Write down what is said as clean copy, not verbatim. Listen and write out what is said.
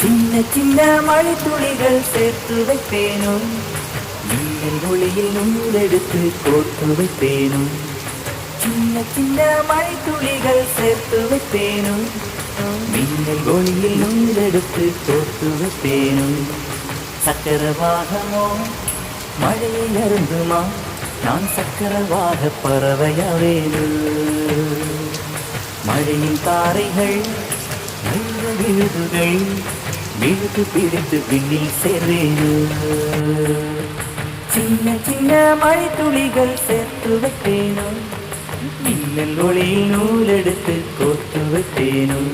சின்ன சின்ன மழை துளிகள் சேர்த்து வைப்பேனும், மின்னல் ஒளியில் நூலெடுத்து கோர்த்து வைப்பேனும். சின்ன சின்ன மழை துளிகள் சேர்த்து வைப்பேனும், மின்னல் ஒளியில் நூலெடுத்து கோர்த்து வைப்பேனும். சக்கரவாகமோ மழையை அருந்துமா, நான் சக்கரவாக பறவையாவேனு. மழையின் தாரைகள் விழுதுகள் விழுது பிடித்து விண்ணில் சேர்வேனு. சின்ன சின்ன மழை துளிகள் சேர்த்து வைப்பேனும், மின்னல் ஒளியில் நூலெடுத்து கோர்த்து வைப்பேனும்.